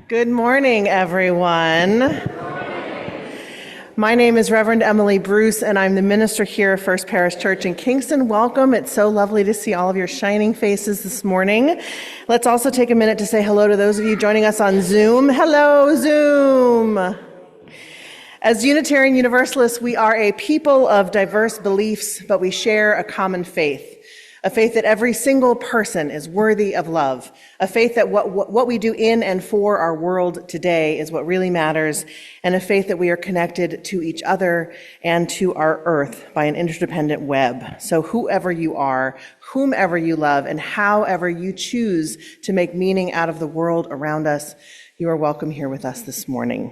Good morning, everyone. My name is Reverend Emily Bruce, and I'm the minister here at First Parish Church in Kingston. Welcome. It's so lovely to see all of your shining faces this morning. Let's also take a minute to say hello to those of you joining us on Zoom. Hello, Zoom. As Unitarian Universalists, we are a people of diverse beliefs, but we share a common faith. A faith that every single person is worthy of love. A faith that what we do in and for our world today is what really matters. And a faith that we are connected to each other and to our earth by an interdependent web. So whoever you are, whomever you love, and however you choose to make meaning out of the world around us, you are welcome here with us this morning.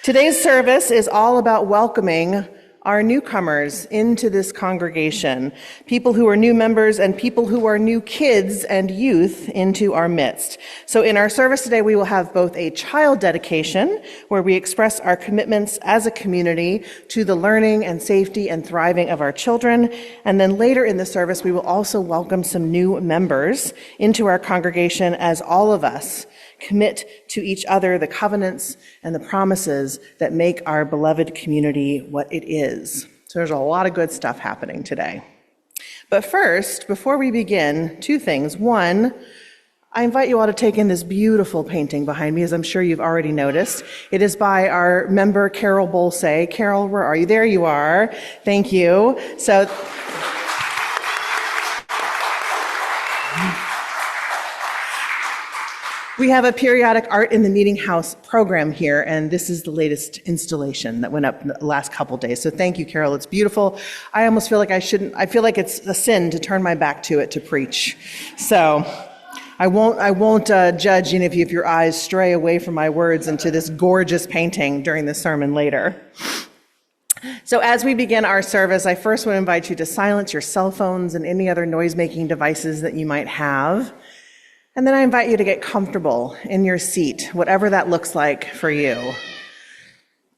Today's service is all about welcoming our newcomers into this congregation, people who are new members and people who are new kids and youth into our midst. So in our service today, we will have both a child dedication, where we express our commitments as a community to the learning and safety and thriving of our children. And then later in the service, we will also welcome some new members into our congregation as all of us commit to each other the covenants and the promises that make our beloved community what it is. So there's a lot of good stuff happening today. But first, before we begin, two things. One, I invite you all to take in this beautiful painting behind me, as I'm sure you've already noticed. It is by our member, Carol Bolsay. Carol, where are you? There you are. Thank you. So, we have a periodic Art in the Meeting House program here, and this is the latest installation that went up in the last couple days. So thank you, Carol. It's beautiful. I almost feel like I feel like it's a sin to turn my back to it to preach. So I won't judge if your eyes stray away from my words into this gorgeous painting during the sermon later. So as we begin our service, I first want to invite you to silence your cell phones and any other noise-making devices that you might have. And then I invite you to get comfortable in your seat, whatever that looks like for you.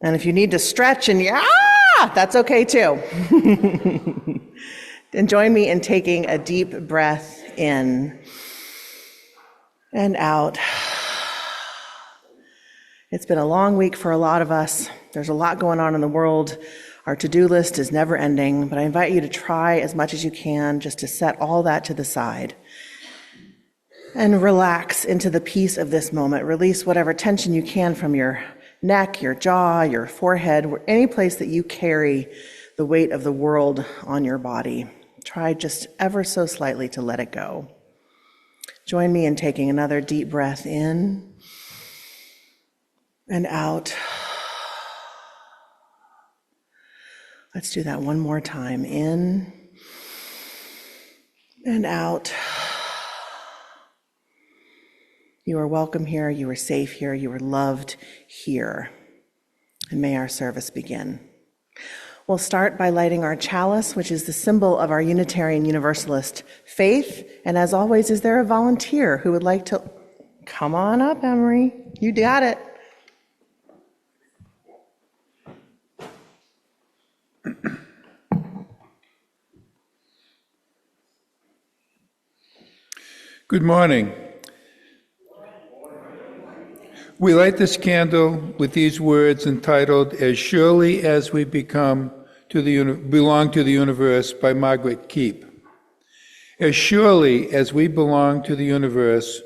And if you need to stretch that's okay too. And join me in taking a deep breath in and out. It's been a long week for a lot of us. There's a lot going on in the world. Our to-do list is never ending, but I invite you to try as much as you can just to set all that to the side and relax into the peace of this moment. Release whatever tension you can from your neck, your jaw, your forehead, any place that you carry the weight of the world on your body. Try just ever so slightly to let it go. Join me in taking another deep breath in and out. Let's do that one more time. In and out. You are welcome here, you are safe here, you are loved here. And may our service begin. We'll start by lighting our chalice, which is the symbol of our Unitarian Universalist faith. And as always, is there a volunteer who would like to? Come on up, Emery. You got it. Good morning. We light this candle with these words entitled, "As Surely as We Belong to the Universe" by Margaret Keep. As surely as we belong to the universe,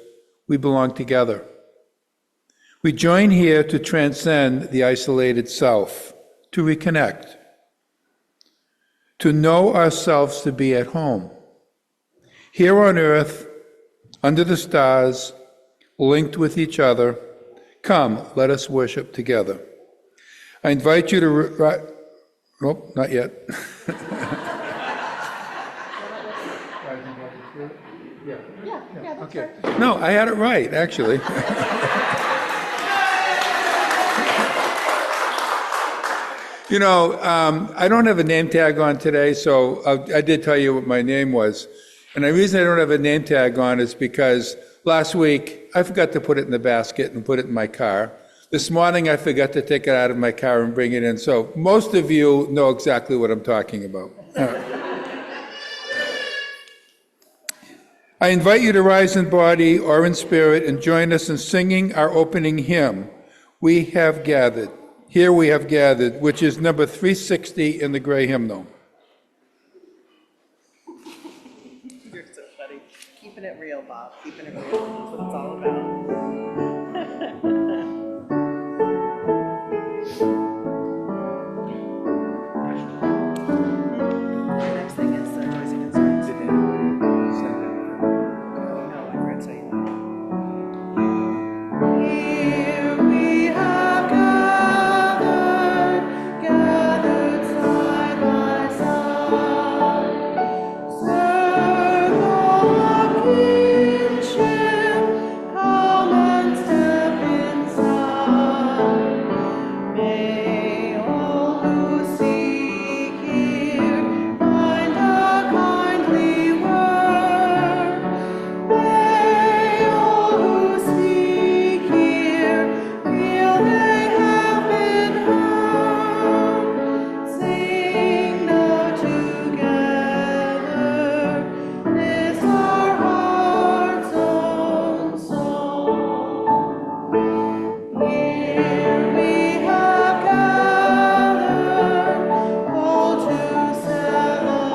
we belong together. We join here to transcend the isolated self, to reconnect, to know ourselves to be at home. Here on earth, under the stars, linked with each other, come, let us worship together. I invite you to nope, not yet. Yeah, okay. Right. No, I had it right, actually. I don't have a name tag on today, so I did tell you what my name was. And the reason I don't have a name tag on is because last week, I forgot to put it in the basket and put it in my car. This morning, I forgot to take it out of my car and bring it in. So most of you know exactly what I'm talking about. I invite you to rise in body or in spirit and join us in singing our opening hymn, We Have Gathered. Here we have gathered, which is number 360 in the gray hymnal. You're so funny. Keeping it real, Bob. Keeping it real. That's what it's all about. The next thing is noisy concerns. No, I've read so you know. Here we have gathered side by side, circle of kinship, come and step inside. May all who seek here find a kindly word. May all who speak here feel they have been heard. Sing now together this our heart's own song. Here we have gathered, all to celebrate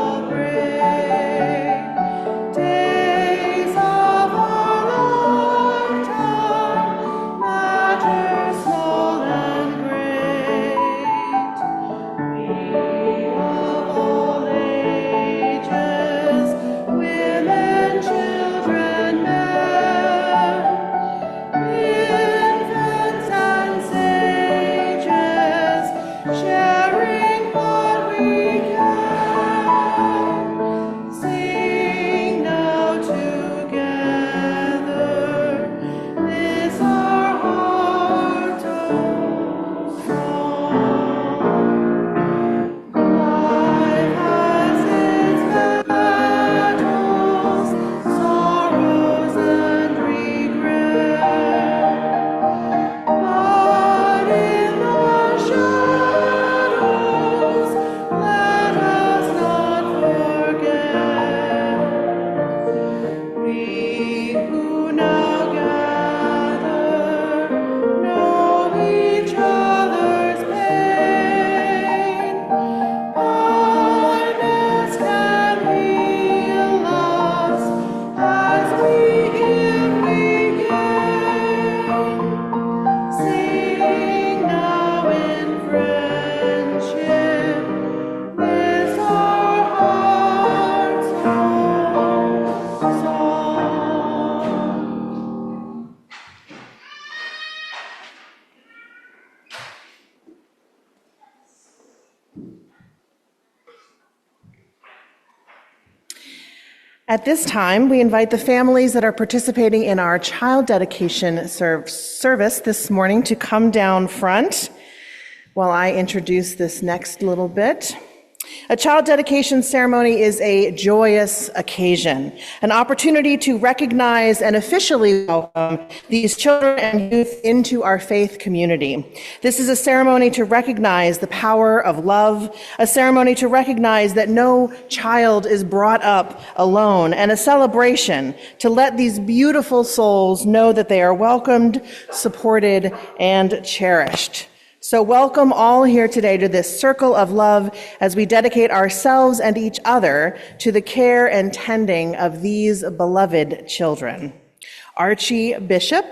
days of our lifetime, matters small and great. We of all ages, women, children, men, infants and sages, sharing what we can. Sing now together this our heart's own song. Life has its battles, sorrows and regret. But in the shadows, let us not forget. We who now gather know each other's pain. Kindness can heal us as we give, we gain. Sing now in friendship this our heart's own song. At this time, we invite the families that are participating in our child dedication service this morning to come down front while I introduce this next little bit. A child dedication ceremony is a joyous occasion, an opportunity to recognize and officially welcome these children and youth into our faith community. This is a ceremony to recognize the power of love, a ceremony to recognize that no child is brought up alone, and a celebration to let these beautiful souls know that they are welcomed, supported, and cherished. So welcome all here today to this circle of love as we dedicate ourselves and each other to the care and tending of these beloved children. Archie Bishop,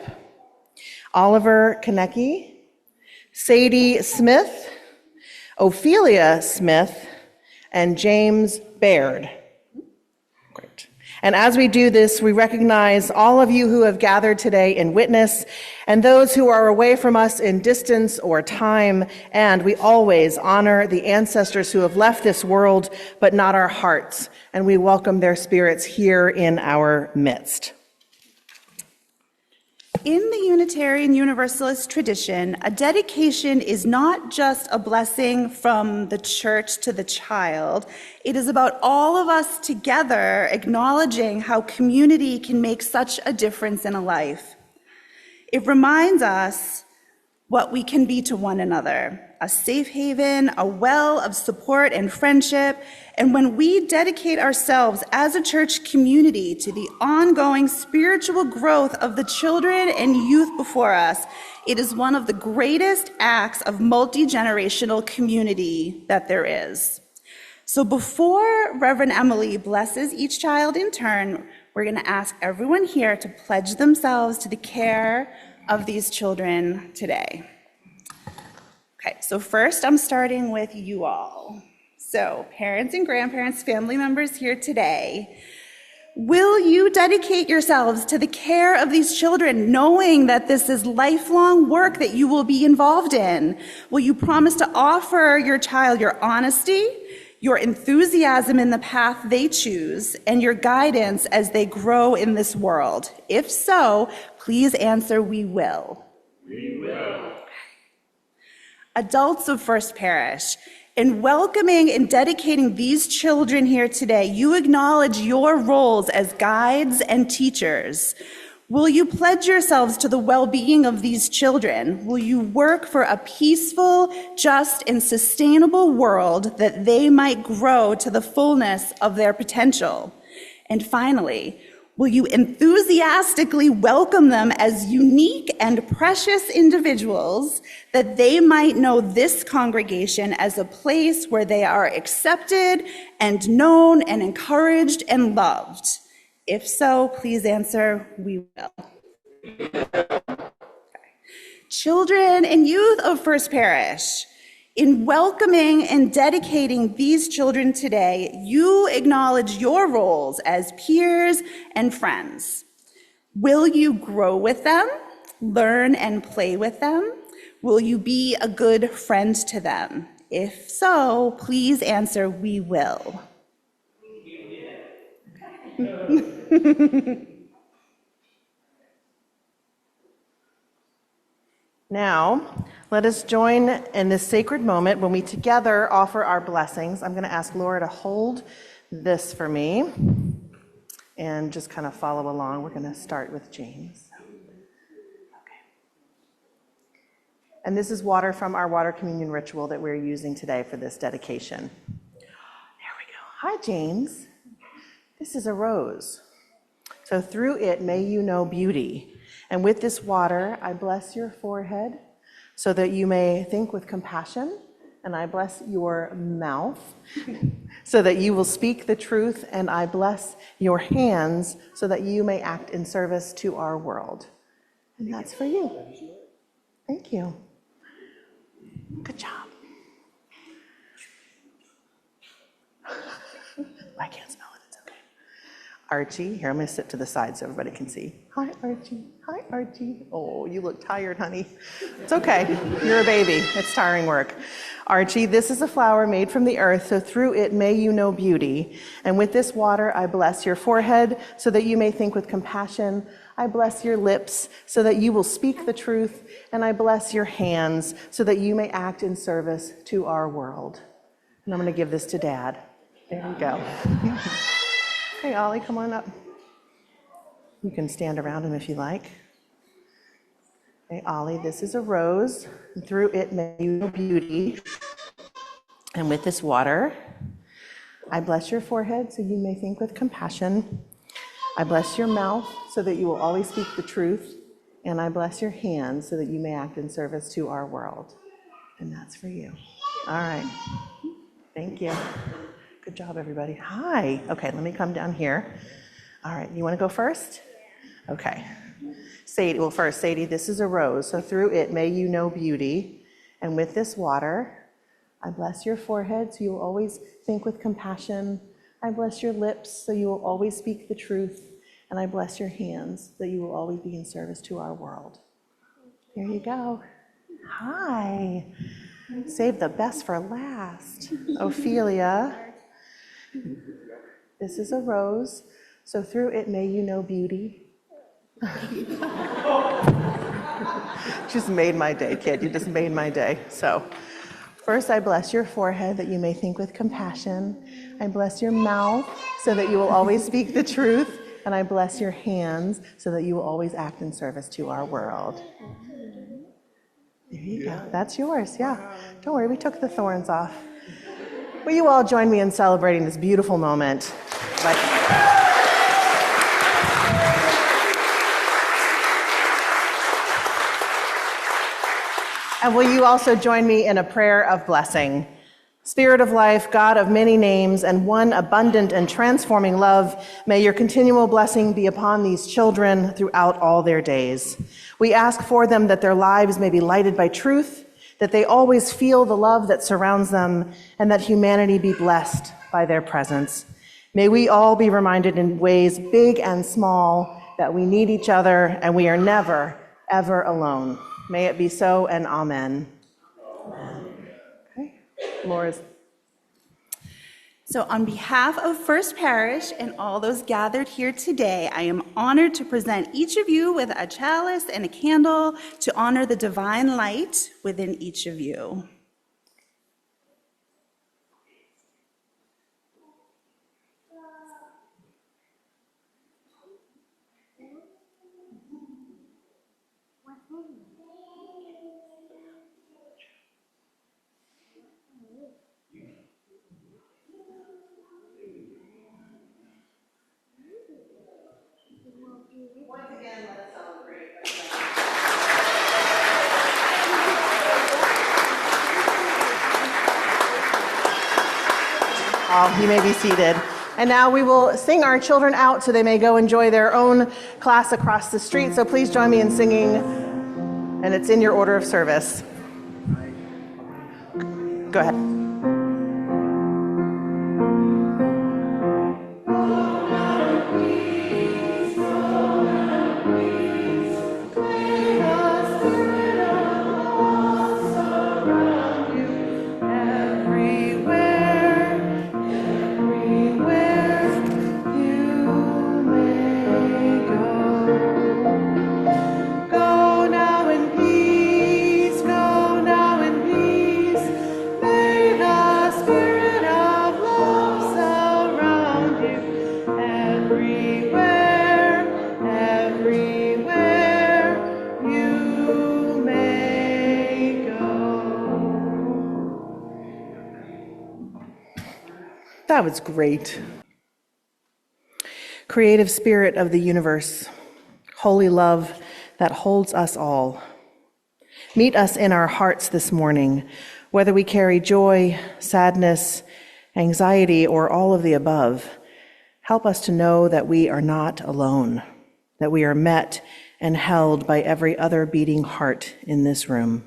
Oliver Konecki, Sadie Smith, Ophelia Smith, and James Baird. Great. And as we do this, we recognize all of you who have gathered today in witness and those who are away from us in distance or time, and we always honor the ancestors who have left this world, but not our hearts, and we welcome their spirits here in our midst. In the Unitarian Universalist tradition, a dedication is not just a blessing from the church to the child. It is about all of us together acknowledging how community can make such a difference in a life. It reminds us what we can be to one another, a safe haven, a well of support and friendship. And when we dedicate ourselves as a church community to the ongoing spiritual growth of the children and youth before us, it is one of the greatest acts of multi-generational community that there is. So before Reverend Emily blesses each child in turn, we're going to ask everyone here to pledge themselves to the care of these children today. Okay, so first I'm starting with you all. So parents and grandparents, family members here today, will you dedicate yourselves to the care of these children, knowing that this is lifelong work that you will be involved in? Will you promise to offer your child your honesty, your enthusiasm in the path they choose, and your guidance as they grow in this world? If so, please answer, we will. We will. Adults of First Parish, in welcoming and dedicating these children here today, you acknowledge your roles as guides and teachers. Will you pledge yourselves to the well-being of these children? Will you work for a peaceful, just, and sustainable world that they might grow to the fullness of their potential? And finally, will you enthusiastically welcome them as unique and precious individuals that they might know this congregation as a place where they are accepted and known and encouraged and loved? If so, please answer, we will. Children and youth of First Parish, in welcoming and dedicating these children today, you acknowledge your roles as peers and friends. Will you grow with them, learn and play with them? Will you be a good friend to them? If so, please answer, we will. Now, let us join in this sacred moment when we together offer our blessings. I'm going to ask Laura to hold this for me and just kind of follow along. We're going to start with James. Okay. And this is water from our water communion ritual that we're using today for this dedication. There we go. Hi, James. This is a rose. So through it, may you know beauty. And with this water, I bless your forehead so that you may think with compassion. And I bless your mouth so that you will speak the truth. And I bless your hands so that you may act in service to our world. And that's for you. Thank you. Good job. I can't smell it. It's okay. Archie, here, I'm going to sit to the side so everybody can see. Hi, Archie. Hi, Archie. Oh, you look tired, honey. It's okay. You're a baby. It's tiring work. Archie, this is a flower made from the earth, so through it may you know beauty. And with this water, I bless your forehead so that you may think with compassion. I bless your lips so that you will speak the truth. And I bless your hands so that you may act in service to our world. And I'm going to give this to Dad. There you go. Hey, Ollie, come on up. You can stand around him if you like. Hey, Ollie, this is a rose. And through it may you know beauty. And with this water, I bless your forehead so you may think with compassion. I bless your mouth so that you will always speak the truth. And I bless your hands so that you may act in service to our world. And that's for you. All right. Thank you. Good job, everybody. Hi. Okay, let me come down here. All right, you want to go first? Okay. Sadie, well, first, Sadie, this is a rose, so through it may you know beauty. And with this water, I bless your forehead so you will always think with compassion. I bless your lips so you will always speak the truth. And I bless your hands so that you will always be in service to our world. Here you go. Hi. Save the best for last. Ophelia. This is a rose, so through it may you know beauty. Just made my day, kid. You just made my day. So first, I bless your forehead that you may think with compassion. I bless your mouth so that you will always speak the truth. And I bless your hands so that you will always act in service to our world. There you go. That's yours, yeah. Don't worry, we took the thorns off. Will you all join me in celebrating this beautiful moment? And will you also join me in a prayer of blessing? Spirit of life, God of many names, and one abundant and transforming love, may your continual blessing be upon these children throughout all their days. We ask for them that their lives may be lighted by truth, that they always feel the love that surrounds them, and that humanity be blessed by their presence. May we all be reminded in ways big and small that we need each other and we are never, ever alone. May it be so, and amen. Okay, Laura's. So on behalf of First Parish and all those gathered here today, I am honored to present each of you with a chalice and a candle to honor the divine light within each of you. Once again, let us celebrate. You may be seated. And now we will sing our children out so they may go enjoy their own class across the street. So please join me in singing, and it's in your order of service. Go ahead. That was great. Creative spirit of the universe, holy love that holds us all. Meet us in our hearts this morning, whether we carry joy, sadness, anxiety, or all of the above. Help us to know that we are not alone, that we are met and held by every other beating heart in this room.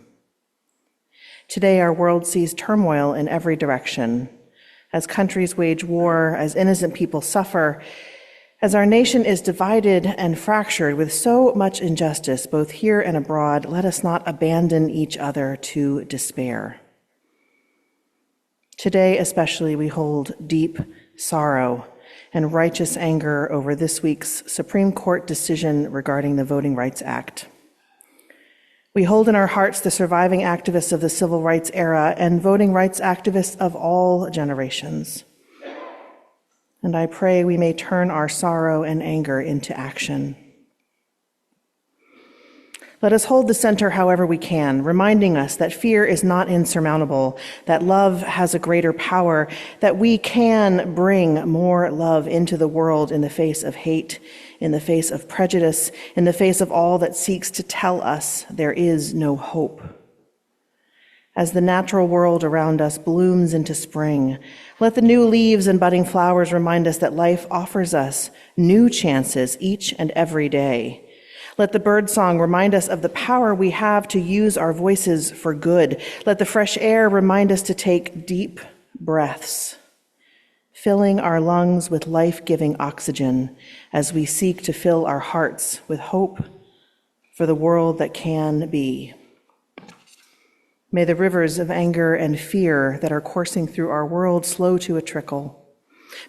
Today, our world sees turmoil in every direction. As countries wage war, as innocent people suffer, as our nation is divided and fractured with so much injustice, both here and abroad, let us not abandon each other to despair. Today, especially, we hold deep sorrow and righteous anger over this week's Supreme Court decision regarding the Voting Rights Act. We hold in our hearts the surviving activists of the civil rights era and voting rights activists of all generations. And I pray we may turn our sorrow and anger into action. Let us hold the center however we can, reminding us that fear is not insurmountable, that love has a greater power, that we can bring more love into the world in the face of hate, in the face of prejudice, in the face of all that seeks to tell us there is no hope. As the natural world around us blooms into spring, let the new leaves and budding flowers remind us that life offers us new chances each and every day. Let the birdsong remind us of the power we have to use our voices for good. Let the fresh air remind us to take deep breaths, filling our lungs with life-giving oxygen as we seek to fill our hearts with hope for the world that can be. May the rivers of anger and fear that are coursing through our world slow to a trickle.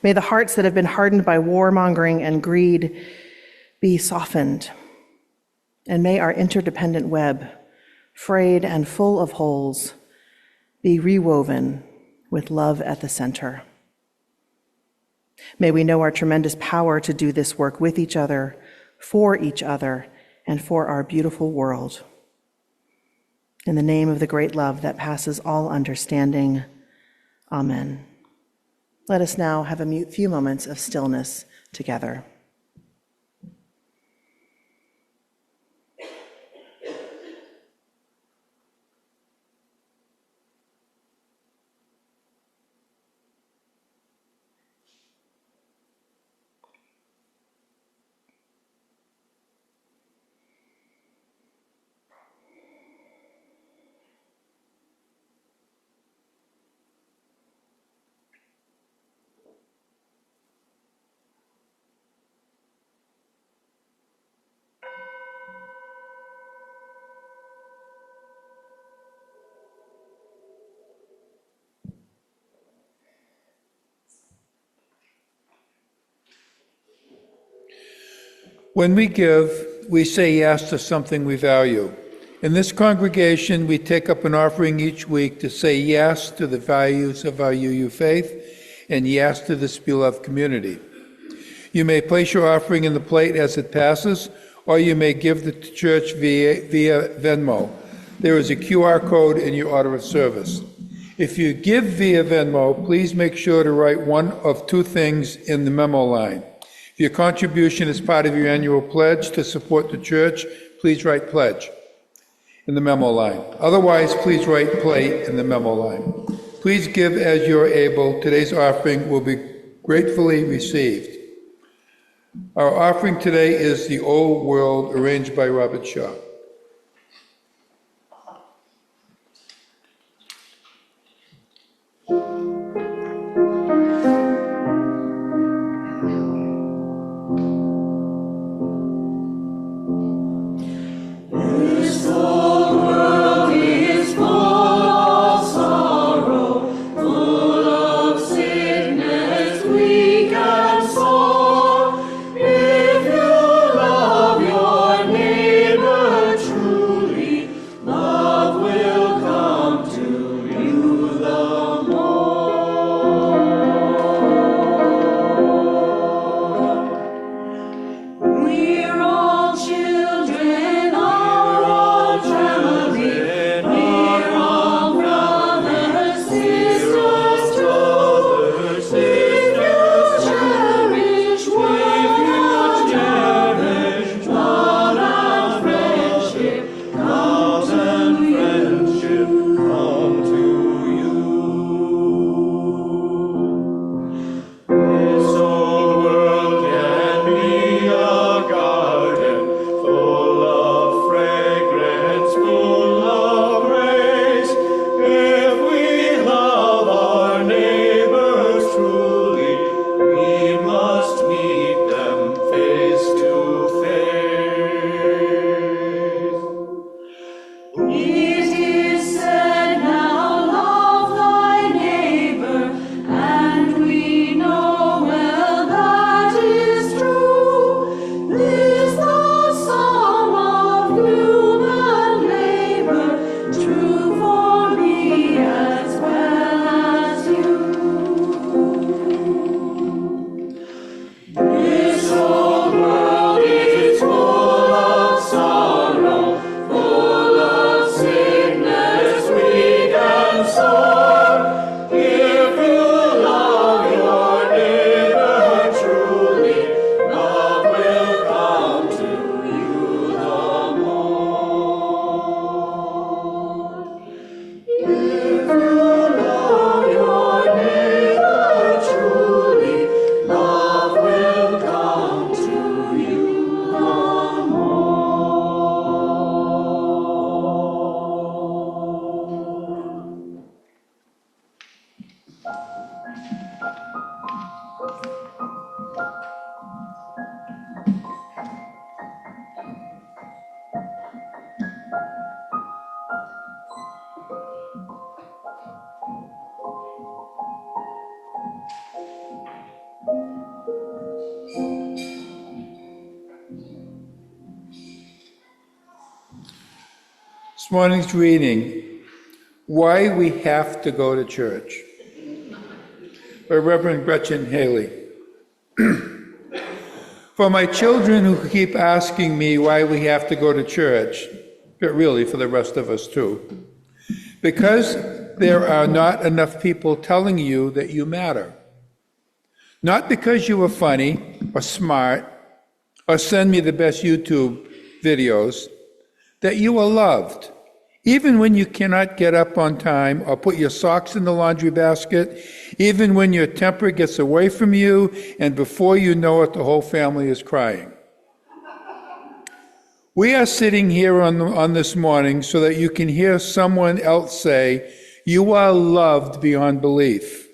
May the hearts that have been hardened by warmongering and greed be softened. And may our interdependent web, frayed and full of holes, be rewoven with love at the center. May we know our tremendous power to do this work with each other, for each other, and for our beautiful world. In the name of the great love that passes all understanding. Amen. Let us now have a few moments of stillness together. When we give, we say yes to something we value. In this congregation, we take up an offering each week to say yes to the values of our UU faith and yes to this beloved community. You may place your offering in the plate as it passes, or you may give the church via Venmo. There is a QR code in your order of service. If you give via Venmo, please make sure to write one of two things in the memo line. If your contribution is part of your annual pledge to support the church, please write pledge in the memo line. Otherwise, please write plate in the memo line. Please give as you're able. Today's offering will be gratefully received. Our offering today is The Old World, arranged by Robert Shaw. This morning's reading, Why We Have to Go to Church, by Reverend Gretchen Haley. For my children who keep asking me why we have to go to church, but really for the rest of us too. Because there are not enough people telling you that you matter. Not because you are funny or smart or send me the best YouTube videos, that you are loved. Even when you cannot get up on time or put your socks in the laundry basket, even when your temper gets away from you, and before you know it, the whole family is crying. We are sitting here on this morning so that you can hear someone else say, you are loved beyond belief.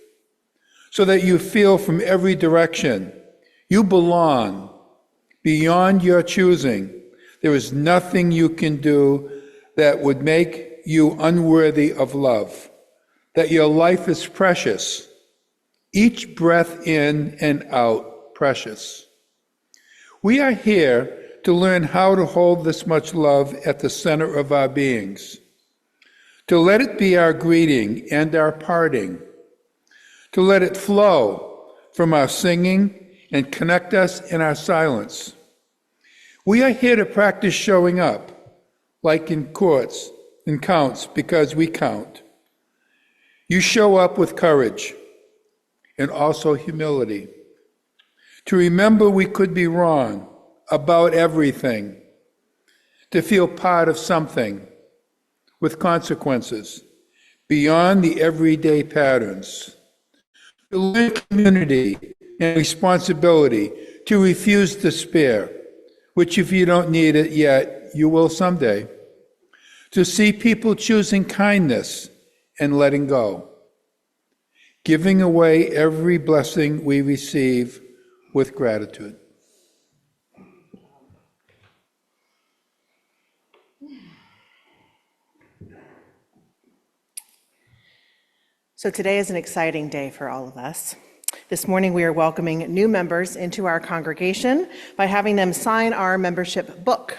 So that you feel from every direction, you belong beyond your choosing. There is nothing you can do that would make you unworthy of love, that your life is precious, each breath in and out precious. We are here to learn how to hold this much love at the center of our beings, to let it be our greeting and our parting, to let it flow from our singing and connect us in our silence. We are here to practice showing up, like in courts and counts, because we count. You show up with courage and also humility, to remember we could be wrong about everything, to feel part of something with consequences beyond the everyday patterns, to learn community and responsibility, to refuse despair, which if you don't need it yet, you will someday, to see people choosing kindness and letting go, giving away every blessing we receive with gratitude. So today is an exciting day for all of us. This morning we are welcoming new members into our congregation by having them sign our membership book.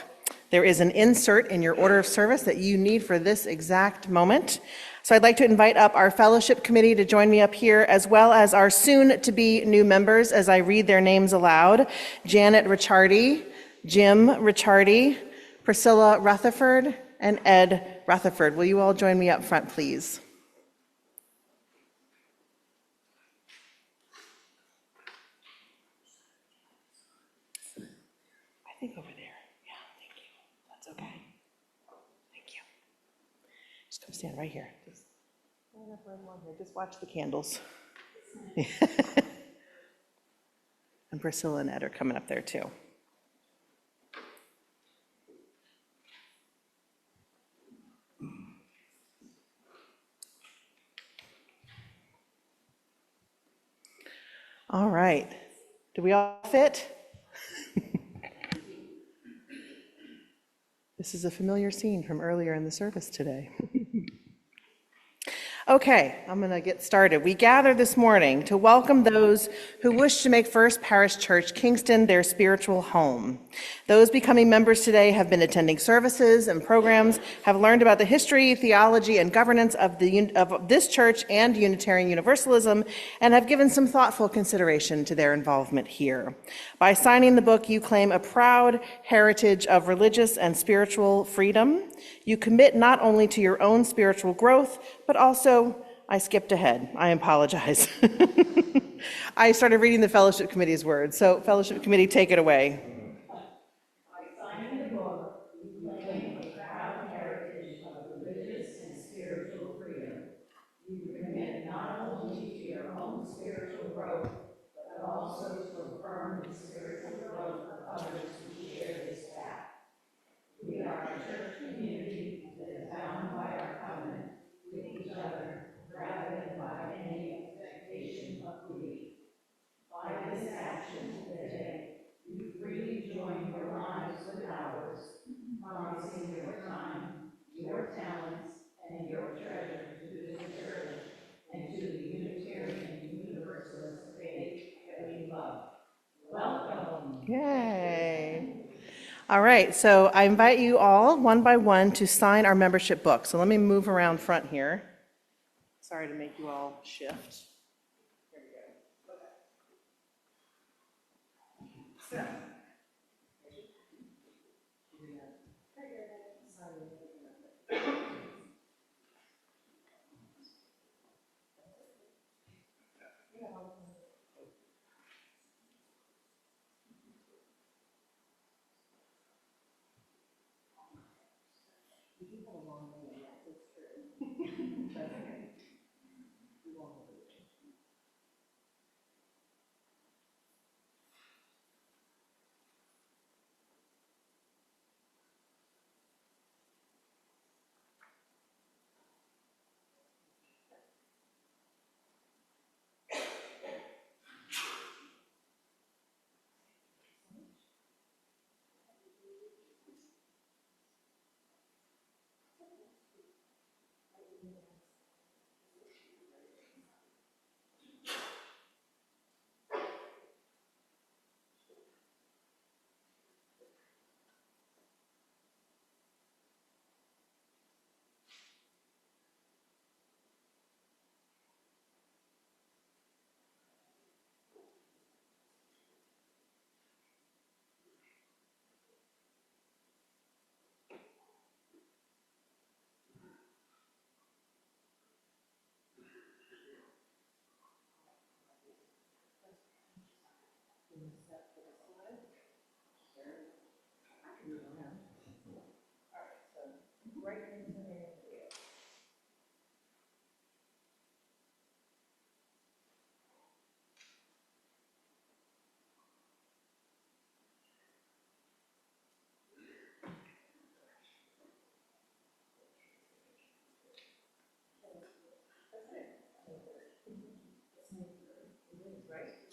There is an insert in your order of service that you need for this exact moment. So I'd like to invite up our fellowship committee to join me up here, as well as our soon-to-be new members as I read their names aloud. Janet Ricciardi, Jim Ricciardi, Priscilla Rutherford, and Ed Rutherford. Will you all join me up front, please? I think over there. Yeah, thank you. That's okay. Thank you. Just come stand right here. Just line up right along here. Just watch the candles. And Priscilla and Ed are coming up there too. All right. Do we all fit? This is a familiar scene from earlier in the service today. Okay, I'm going to get started. We gather this morning to welcome those who wish to make First Parish Church Kingston their spiritual home. Those becoming members today have been attending services and programs, have learned about the history, theology, and governance of this church and Unitarian Universalism, and have given some thoughtful consideration to their involvement here. By signing the book, you claim a proud heritage of religious and spiritual freedom. You commit not only to your own spiritual growth, but also, I skipped ahead. I apologize. I started reading the Fellowship Committee's words. So, Fellowship Committee, take it away. By signing the book, you claim a proud heritage of religious and spiritual freedom. You commit not only to your own spiritual growth, but also to affirm the spiritual growth of others who share this path. We are a church community that is bound by our covenant with each other rather than by any expectation of belief. By this action today, you freely join your lives with ours, promising your time, your talents, and your treasure to this church and to the Unitarian Universalist faith that we love. Welcome. Yay. All right, so I invite you all, one by one, to sign our membership book. So let me move around front here. Sorry to make you all shift. Here we go. Okay. So.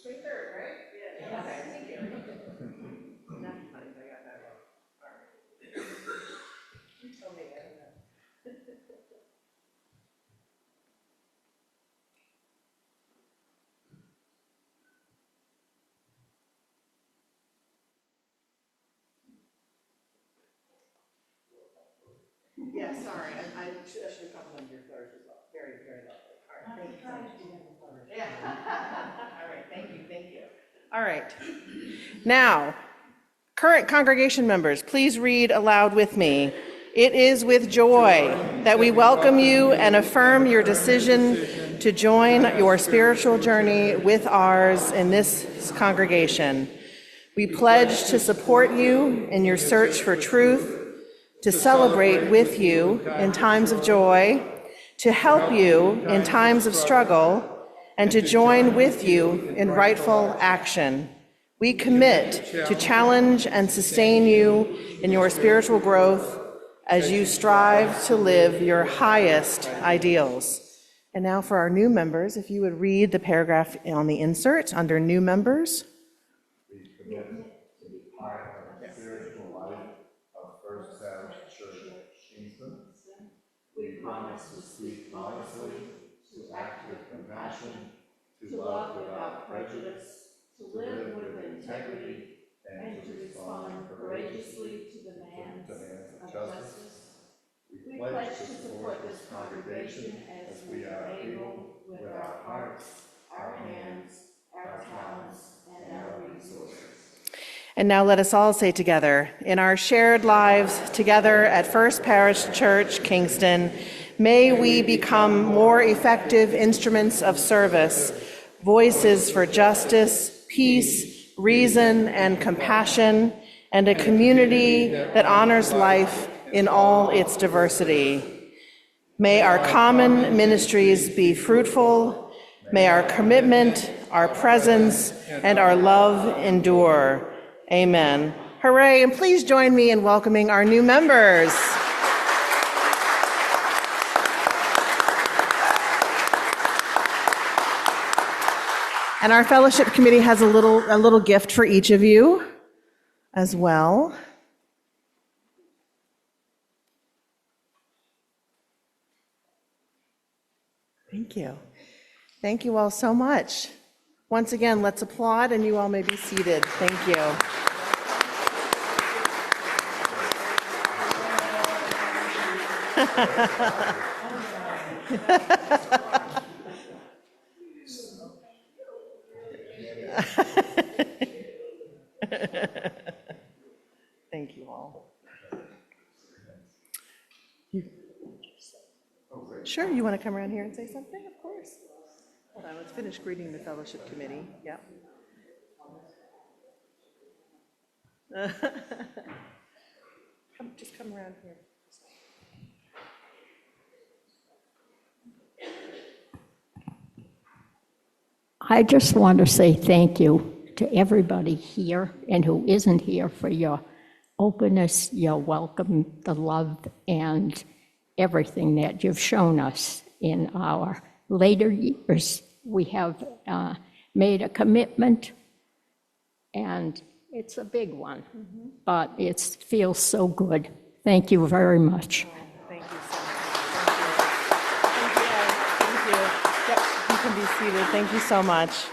May 3rd, right? Yeah. Okay, thank you. Enough times I got that wrong. All right. You tell me, I don't know. Yeah, sorry, I should have complimented your flowers as well. Very, very lovely. All right, thank you. Yeah. All right, thank you. All right. Now, current congregation members, please read aloud with me. It is with joy that we welcome you and affirm your decision to join your spiritual journey with ours in this congregation. We pledge to support you in your search for truth, to celebrate with you in times of joy, to help you in times of struggle, and to join with you in rightful action. We commit to challenge and sustain you in your spiritual growth as you strive to live your highest ideals. And now for our new members, if you would read the paragraph on the insert under new members. We commit to be part of the spiritual life of First Parish Church, Kingston. We promise to speak honestly, to act with compassion, to love without prejudice, to live with integrity, and to respond courageously to demands of justice. We pledge to support this congregation as we are able with our hearts, our hands, our talents, and our resources. And now let us all say together, in our shared lives together at First Parish Church, Kingston, may we become more effective instruments of service, voices for justice, peace, reason, and compassion, and a community that honors life in all its diversity. May our common ministries be fruitful. May our commitment, our presence, and our love endure. Amen. Hooray, and please join me in welcoming our new members. And our fellowship committee has a little gift for each of you as well. Thank you. Thank you all so much. Once again, let's applaud, and you all may be seated. Thank you. Thank you all. Sure, you want to come around here and say something? Of course. Hold on, let's finish greeting the fellowship committee. Yep. Just come around here. I just want to say thank you to everybody here and who isn't here for your openness, your welcome, the love, and everything that you've shown us in our later years. We have made a commitment, and it's a big one, but it feels so good. Thank you very much. Thank you so much. Thank you. Thank you. Yep, you can be seated. Thank you so much.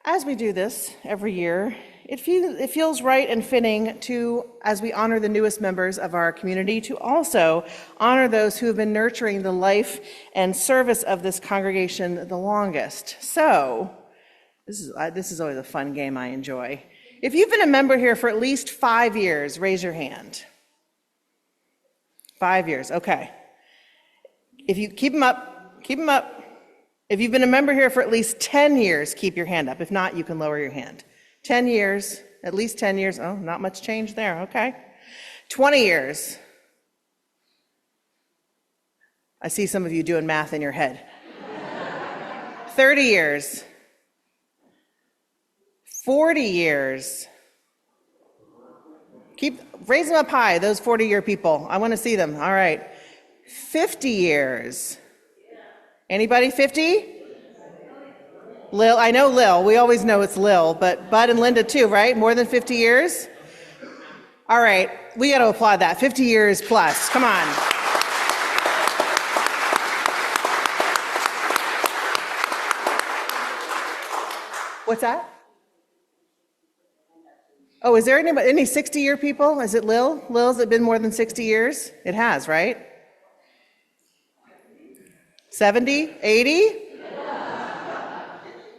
As we do this every year, it feels right and fitting to, as we honor the newest members of our community, to also honor those who have been nurturing the life and service of this congregation the longest. So, this is always a fun game I enjoy. If you've been a member here for at least 5 years, raise your hand. 5 years, okay. If you keep them up, If you've been a member here for at least 10 years, keep your hand up. If not, you can lower your hand. 10 years, at least 10 years. Oh, not much change there, okay. 20 years. I see some of you doing math in your head. 30 years. 40 years. Raise them up high, those 40-year people. I want to see them. All right. 50 years. Anybody 50? Lil, I know Lil. We always know it's Lil, but Bud and Linda too, right? More than 50 years? All right. We got to applaud that. 50 years plus. Come on. What's that? Oh, is there any 60-year people? Is it Lil? Lil's it been more than 60 years? It has, right? 70? 80?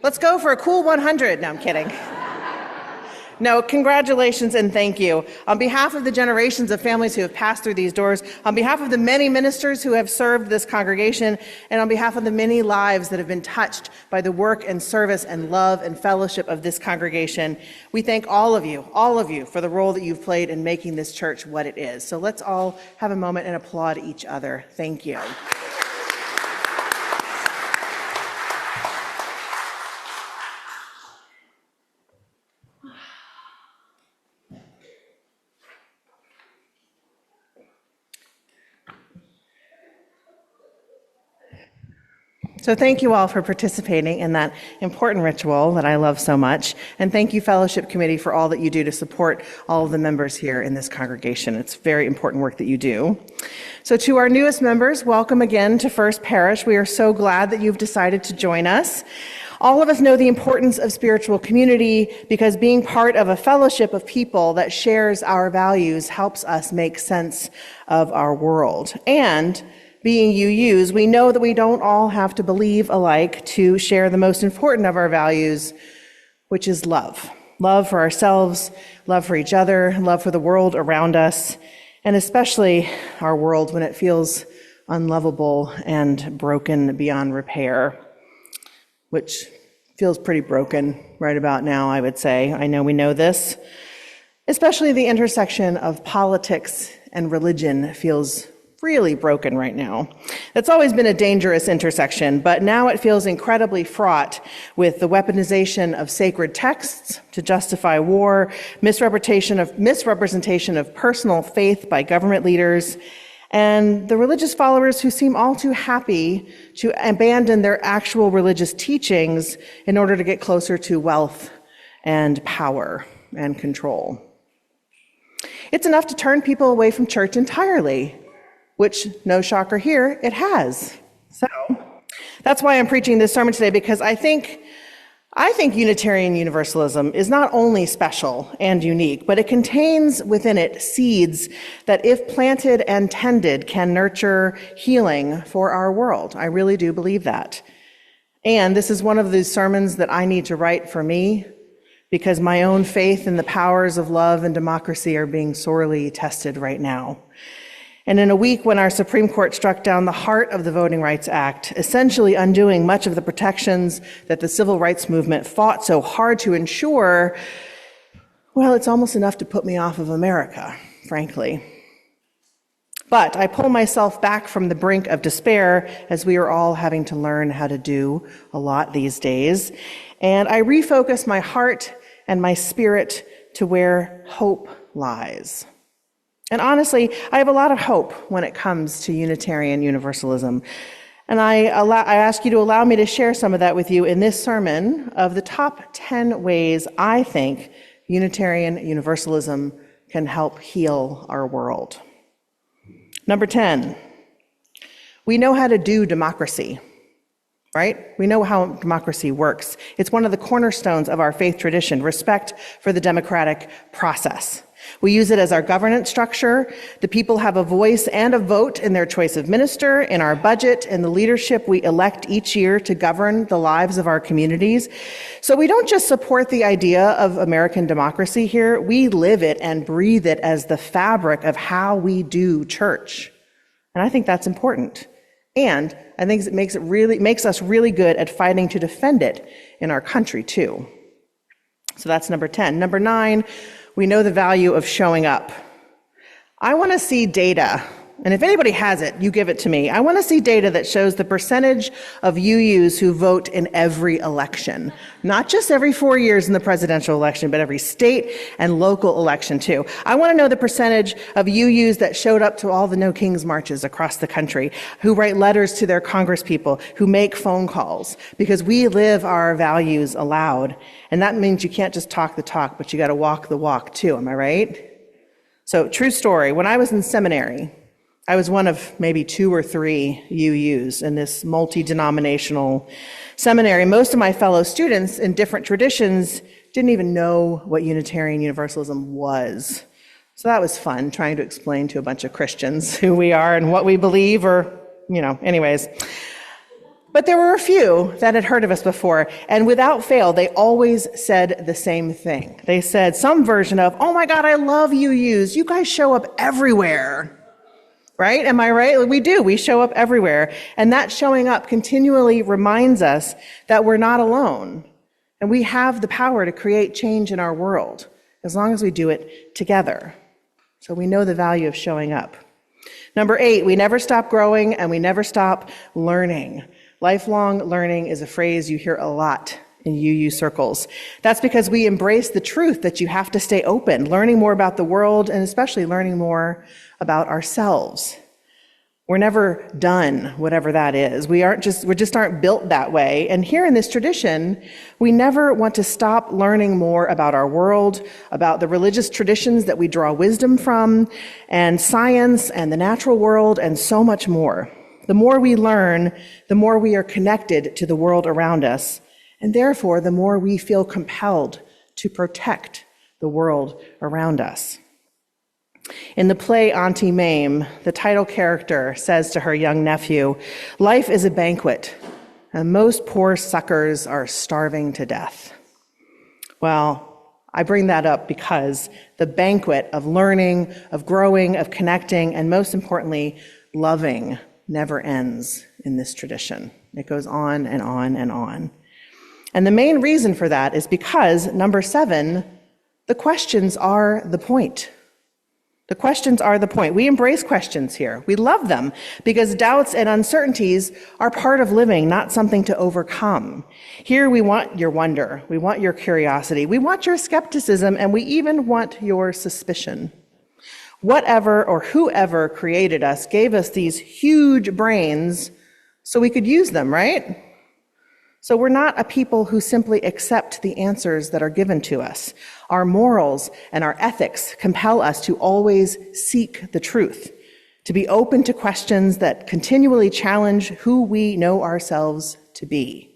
Let's go for a cool 100. No, I'm kidding. No, congratulations and thank you. On behalf of the generations of families who have passed through these doors, on behalf of the many ministers who have served this congregation, and on behalf of the many lives that have been touched by the work and service and love and fellowship of this congregation, we thank all of you for the role that you've played in making this church what it is. So let's all have a moment and applaud each other. Thank you. So thank you all for participating in that important ritual that I love so much. And thank you, Fellowship Committee, for all that you do to support all of the members here in this congregation. It's very important work that you do. So to our newest members, welcome again to First Parish. We are so glad that you've decided to join us. All of us know the importance of spiritual community because being part of a fellowship of people that shares our values helps us make sense of our world. And being UUs, we know that we don't all have to believe alike to share the most important of our values, which is love. Love for ourselves, love for each other, love for the world around us, and especially our world when it feels unlovable and broken beyond repair, which feels pretty broken right about now, I would say. I know we know this. Especially the intersection of politics and religion feels really broken right now. It's always been a dangerous intersection, but now it feels incredibly fraught with the weaponization of sacred texts to justify war, misrepresentation of personal faith by government leaders, and the religious followers who seem all too happy to abandon their actual religious teachings in order to get closer to wealth and power and control. It's enough to turn people away from church entirely, which, no shocker here, it has. So that's why I'm preaching this sermon today, because I think Unitarian Universalism is not only special and unique, but it contains within it seeds that, if planted and tended, can nurture healing for our world. I really do believe that. And this is one of those sermons that I need to write for me, because my own faith in the powers of love and democracy are being sorely tested right now. And in a week when our Supreme Court struck down the heart of the Voting Rights Act, essentially undoing much of the protections that the civil rights movement fought so hard to ensure, well, it's almost enough to put me off of America, frankly. But I pull myself back from the brink of despair, as we are all having to learn how to do a lot these days, and I refocus my heart and my spirit to where hope lies. And honestly, I have a lot of hope when it comes to Unitarian Universalism. And I ask you to allow me to share some of that with you in this sermon of the top 10 ways I think Unitarian Universalism can help heal our world. Number 10, we know how to do democracy, right? We know how democracy works. It's one of the cornerstones of our faith tradition, respect for the democratic process. We use it as our governance structure. The people have a voice and a vote in their choice of minister, in our budget, in the leadership we elect each year to govern the lives of our communities. So we don't just support the idea of American democracy here, we live it and breathe it as the fabric of how we do church. And I think that's important. And I think it makes us really good at fighting to defend it in our country too. So that's number 10. Number 9, we know the value of showing up. I want to see data. And if anybody has it, you give it to me. I want to see data that shows the percentage of UUs who vote in every election. Not just every 4 years in the presidential election, but every state and local election too. I want to know the percentage of UUs that showed up to all the No Kings marches across the country, who write letters to their congresspeople, who make phone calls, because we live our values aloud. And that means you can't just talk the talk, but you got to walk the walk too. Am I right? So, true story. When I was in seminary, I was one of maybe 2 or 3 UUs in this multi-denominational seminary. Most of my fellow students in different traditions didn't even know what Unitarian Universalism was. So that was fun, trying to explain to a bunch of Christians who we are and what we believe, or, anyways. But there were a few that had heard of us before, and without fail, they always said the same thing. They said some version of, "Oh my God, I love UUs. You guys show up everywhere." Right? Am I right? We do. We show up everywhere. And that showing up continually reminds us that we're not alone. And we have the power to create change in our world, as long as we do it together. So we know the value of showing up. Number 8, we never stop growing and we never stop learning. Lifelong learning is a phrase you hear a lot in UU circles. That's because we embrace the truth that you have to stay open, learning more about the world, and especially learning more about ourselves. We're never done, whatever that is. We just aren't built that way. And here in this tradition, we never want to stop learning more about our world, about the religious traditions that we draw wisdom from, and science and the natural world, and so much more. The more we learn, the more we are connected to the world around us, and therefore, the more we feel compelled to protect the world around us. In the play Auntie Mame, the title character says to her young nephew, "Life is a banquet, and most poor suckers are starving to death." Well, I bring that up because the banquet of learning, of growing, of connecting, and most importantly, loving never ends in this tradition. It goes on and on and on. And the main reason for that is because, number 7, the questions are the point. The questions are the point. We embrace questions here. We love them because doubts and uncertainties are part of living, not something to overcome. Here we want your wonder. We want your curiosity. We want your skepticism, and we even want your suspicion. Whatever or whoever created us gave us these huge brains so we could use them, right? So we're not a people who simply accept the answers that are given to us. Our morals and our ethics compel us to always seek the truth, to be open to questions that continually challenge who we know ourselves to be.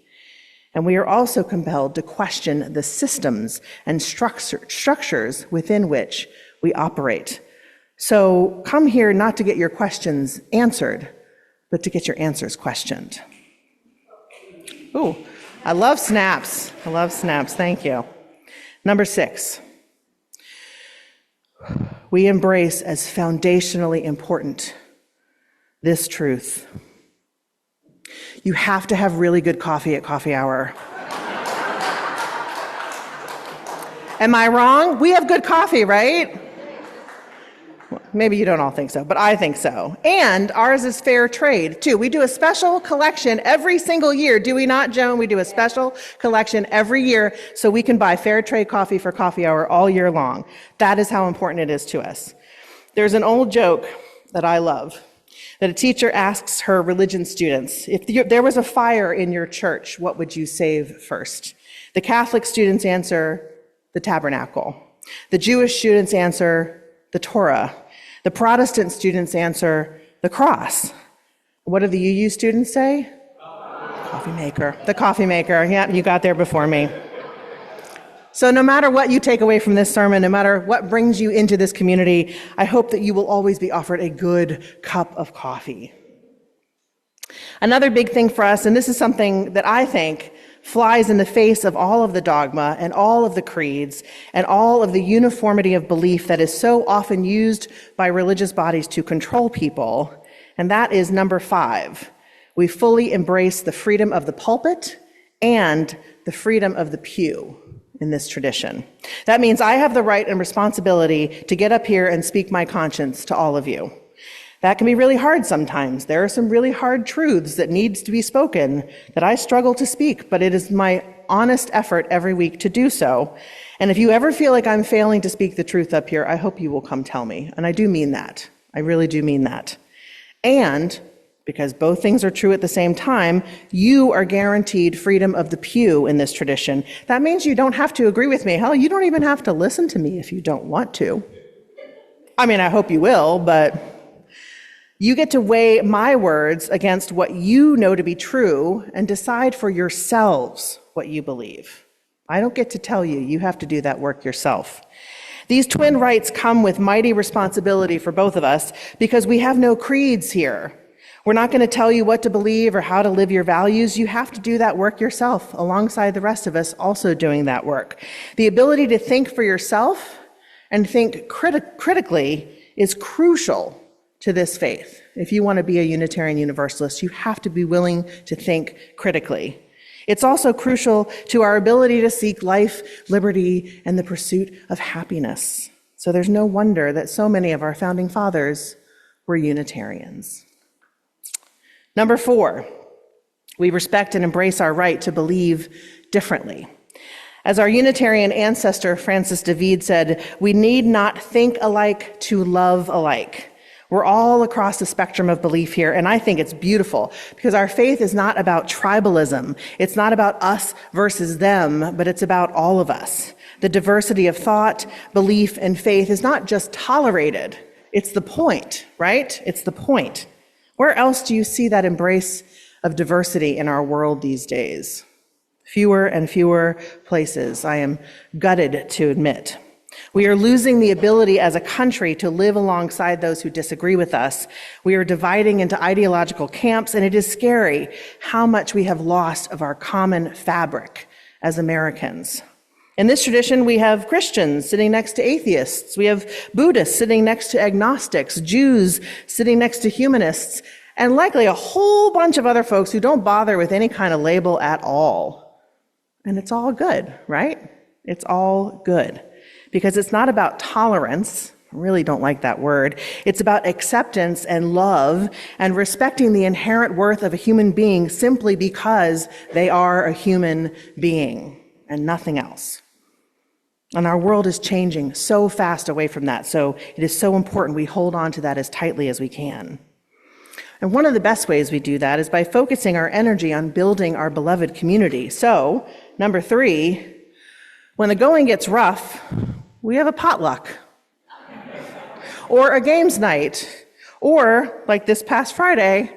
And we are also compelled to question the systems and structures within which we operate. So come here not to get your questions answered, but to get your answers questioned. Ooh, I love snaps. I love snaps. Thank you. Number 6, we embrace as foundationally important this truth. You have to have really good coffee at coffee hour. Am I wrong? We have good coffee, right? Maybe you don't all think so, but I think so. And ours is fair trade, too. We do a special collection every single year. Do we not, Joan? We do a special collection every year so we can buy fair trade coffee for coffee hour all year long. That is how important it is to us. There's an old joke that I love, that a teacher asks her religion students, if there was a fire in your church, what would you save first? The Catholic students answer, the tabernacle. The Jewish students answer, the Torah. The Protestant students answer, the cross. What do the UU students say? Coffee maker. The coffee maker. Yeah, you got there before me. So no matter what you take away from this sermon, no matter what brings you into this community, I hope that you will always be offered a good cup of coffee. Another big thing for us, and this is something that I think flies in the face of all of the dogma and all of the creeds and all of the uniformity of belief that is so often used by religious bodies to control people, and that is number 5. We fully embrace the freedom of the pulpit and the freedom of the pew in this tradition. That means I have the right and responsibility to get up here and speak my conscience to all of you. That can be really hard sometimes. There are some really hard truths that needs to be spoken that I struggle to speak, but it is my honest effort every week to do so. And if you ever feel like I'm failing to speak the truth up here, I hope you will come tell me. And I do mean that. I really do mean that. And because both things are true at the same time, you are guaranteed freedom of the pew in this tradition. That means you don't have to agree with me. Hell, you don't even have to listen to me if you don't want to. I mean, I hope you will, but you get to weigh my words against what you know to be true and decide for yourselves what you believe. I don't get to tell you. You have to do that work yourself. These twin rights come with mighty responsibility for both of us because we have no creeds here. We're not going to tell you what to believe or how to live your values. You have to do that work yourself alongside the rest of us also doing that work. The ability to think for yourself and think critically is crucial to this faith. If you want to be a Unitarian Universalist, you have to be willing to think critically. It's also crucial to our ability to seek life, liberty, and the pursuit of happiness. So there's no wonder that so many of our founding fathers were Unitarians. Number 4, we respect and embrace our right to believe differently. As our Unitarian ancestor Francis David said, we need not think alike to love alike. We're all across the spectrum of belief here, and I think it's beautiful because our faith is not about tribalism. It's not about us versus them, but it's about all of us. The diversity of thought, belief, and faith is not just tolerated. It's the point, right? It's the point. Where else do you see that embrace of diversity in our world these days? Fewer and fewer places, I am gutted to admit. We are losing the ability as a country to live alongside those who disagree with us. We are dividing into ideological camps, and it is scary how much we have lost of our common fabric as Americans. In this tradition, we have Christians sitting next to atheists. We have Buddhists sitting next to agnostics, Jews sitting next to humanists, and likely a whole bunch of other folks who don't bother with any kind of label at all. And it's all good, right? It's all good. Because it's not about tolerance. I really don't like that word. It's about acceptance and love and respecting the inherent worth of a human being simply because they are a human being and nothing else. And our world is changing so fast away from that, so it is so important we hold on to that as tightly as we can. And one of the best ways we do that is by focusing our energy on building our beloved community. So, number 3, when the going gets rough, we have a potluck, or a games night, or, like this past Friday,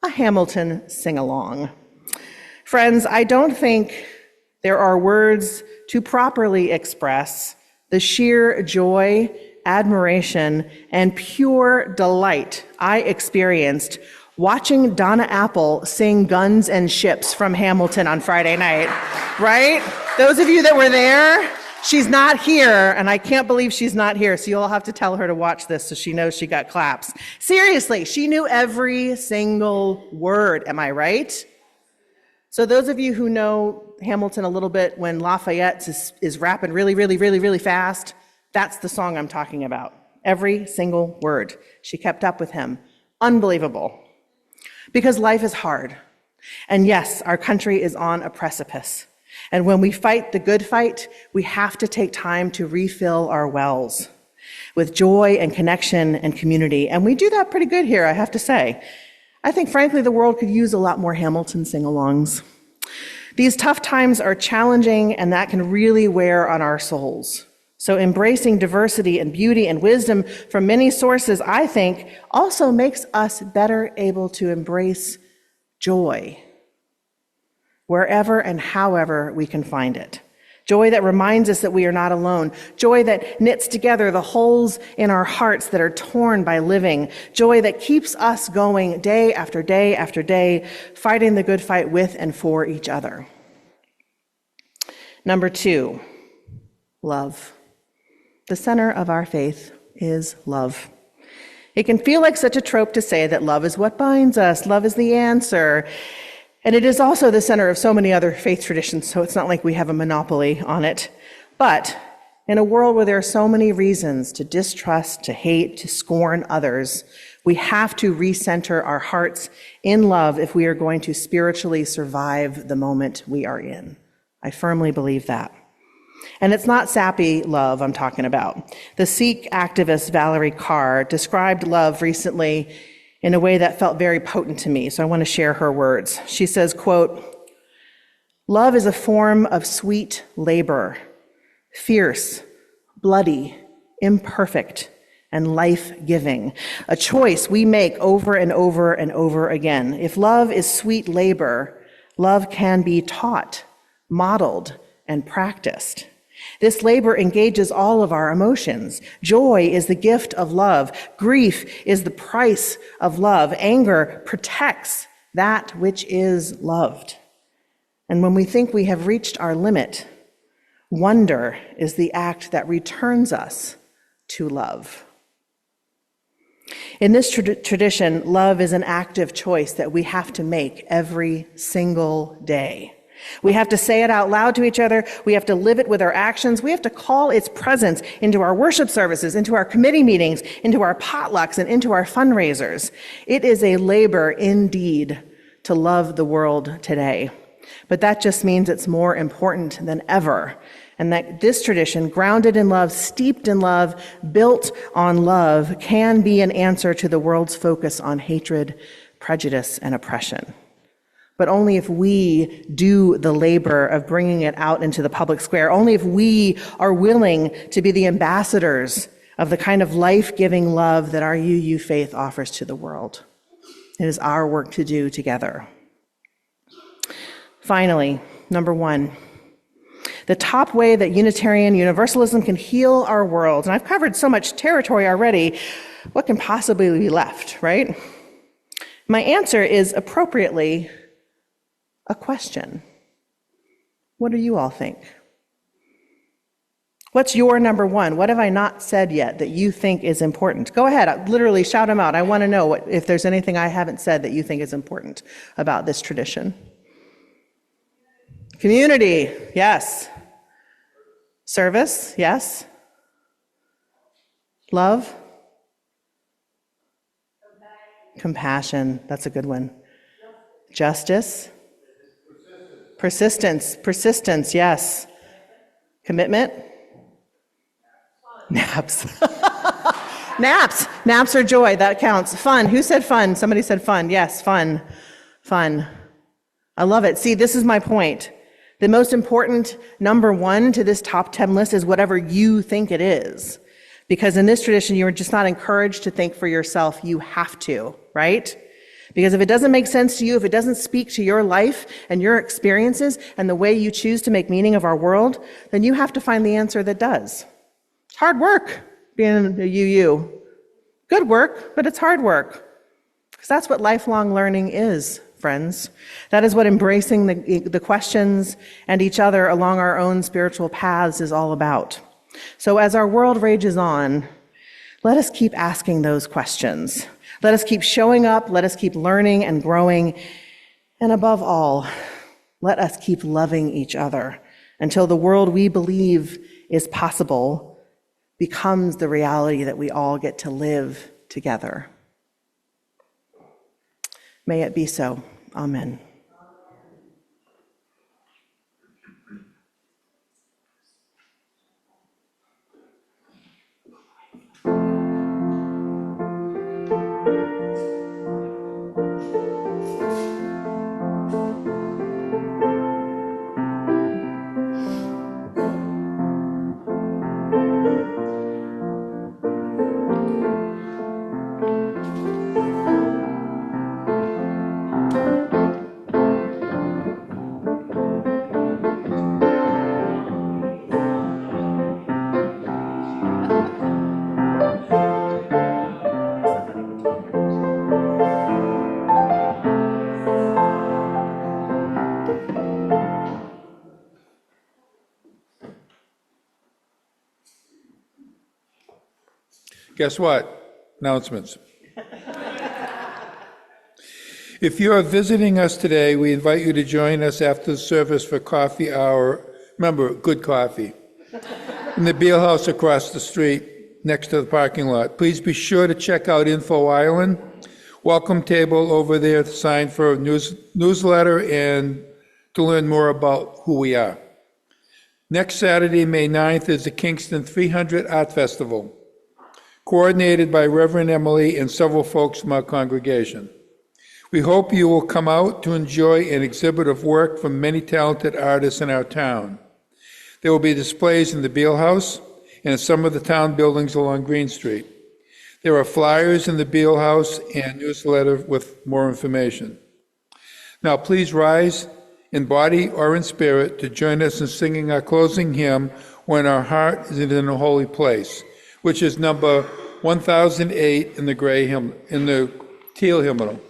a Hamilton sing-along. Friends, I don't think there are words to properly express the sheer joy, admiration, and pure delight I experienced watching Donna Apple sing Guns and Ships from Hamilton on Friday night, right? Those of you that were there, she's not here, and I can't believe she's not here, so you'll all have to tell her to watch this so she knows she got claps. Seriously, she knew every single word, am I right? So those of you who know Hamilton a little bit, when Lafayette is rapping really, really, really, really fast, that's the song I'm talking about. Every single word. She kept up with him. Unbelievable. Because life is hard. And yes, our country is on a precipice. And when we fight the good fight, we have to take time to refill our wells with joy and connection and community. And we do that pretty good here, I have to say. I think, frankly, the world could use a lot more Hamilton sing-alongs. These tough times are challenging, and that can really wear on our souls. So embracing diversity and beauty and wisdom from many sources, I think, also makes us better able to embrace joy wherever and however we can find it. Joy that reminds us that we are not alone. Joy that knits together the holes in our hearts that are torn by living. Joy that keeps us going day after day after day, fighting the good fight with and for each other. Number 2, love. The center of our faith is love. It can feel like such a trope to say that love is what binds us, love is the answer. And it is also the center of so many other faith traditions, so it's not like we have a monopoly on it. But in a world where there are so many reasons to distrust, to hate, to scorn others, we have to recenter our hearts in love if we are going to spiritually survive the moment we are in. I firmly believe that. And it's not sappy love I'm talking about. The Sikh activist Valerie Carr described love recently in a way that felt very potent to me, so I want to share her words. She says, quote, "Love is a form of sweet labor, fierce, bloody, imperfect, and life-giving, a choice we make over and over and over again. If love is sweet labor, love can be taught, modeled, and practiced. This labor engages all of our emotions. Joy is the gift of love. Grief is the price of love. Anger protects that which is loved. And when we think we have reached our limit, wonder is the act that returns us to love." In this tradition, love is an active choice that we have to make every single day. We have to say it out loud to each other. We have to live it with our actions. We have to call its presence into our worship services, into our committee meetings, into our potlucks, and into our fundraisers. It is a labor indeed to love the world today. But that just means it's more important than ever. And that this tradition, grounded in love, steeped in love, built on love, can be an answer to the world's focus on hatred, prejudice, and oppression. But only if we do the labor of bringing it out into the public square, only if we are willing to be the ambassadors of the kind of life-giving love that our UU faith offers to the world. It is our work to do together. Finally, number one, the top way that Unitarian Universalism can heal our world, and I've covered so much territory already, what can possibly be left, right? My answer is appropriately a question. What do you all think? What's your number one? What have I not said yet that you think is important? Go ahead, literally shout them out. I want to know if there's anything I haven't said that you think is important about this tradition. Community, yes. Service, yes. Love? Compassion, that's a good one. Justice? Persistence, yes. Commitment? Naps. Naps or joy, that counts. Fun, who said fun? Somebody said fun, yes, fun. I love it. See, this is my point. The most important number one to this top 10 list is whatever you think it is. Because in this tradition, you're just not encouraged to think for yourself. You have to, right? Because if it doesn't make sense to you, if it doesn't speak to your life and your experiences and the way you choose to make meaning of our world, then you have to find the answer that does. It's hard work being a UU. Good work, but it's hard work. Because that's what lifelong learning is, friends. That is what embracing the questions and each other along our own spiritual paths is all about. So as our world rages on, let us keep asking those questions. Let us keep showing up. Let us keep learning and growing. And above all, let us keep loving each other until the world we believe is possible becomes the reality that we all get to live together. May it be so. Amen. Guess what? Announcements. If you are visiting us today, we invite you to join us after the service for coffee hour. Remember, good coffee. In the Beer House across the street, next to the parking lot. Please be sure to check out Info Island. Welcome table over there to sign for a newsletter and to learn more about who we are. Next Saturday, May 9th, is the Kingston 300 Art Festival, coordinated by Reverend Emily and several folks from our congregation. We hope you will come out to enjoy an exhibit of work from many talented artists in our town. There will be displays in the Beale House and in some of the town buildings along Green Street. There are flyers in the Beale House and newsletter with more information. Now please rise in body or in spirit to join us in singing our closing hymn, When Our Heart is in a Holy Place, which is number 1008 in the teal hymnal.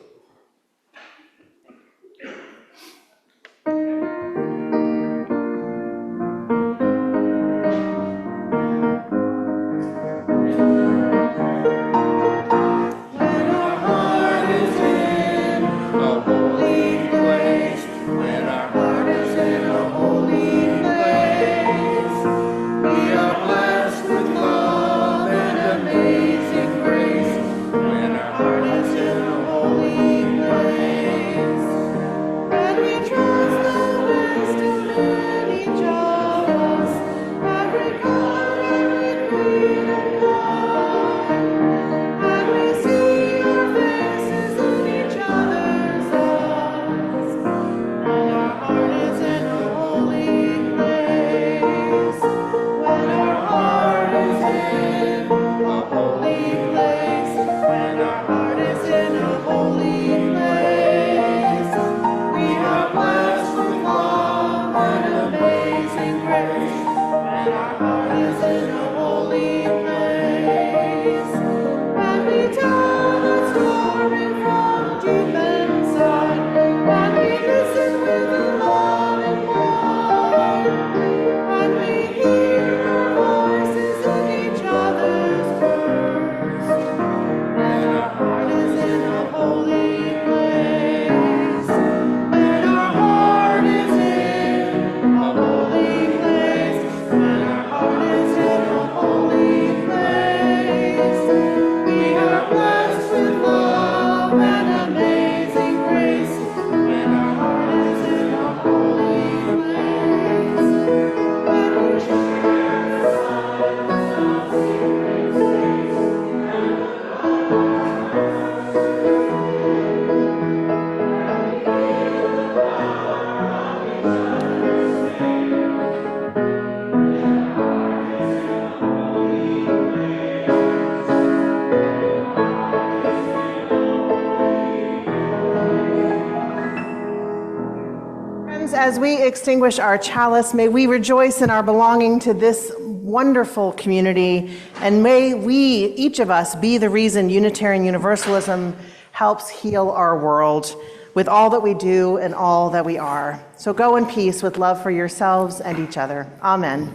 As we extinguish our chalice, may we rejoice in our belonging to this wonderful community, and may we, each of us, be the reason Unitarian Universalism helps heal our world with all that we do and all that we are. So go in peace with love for yourselves and each other. Amen.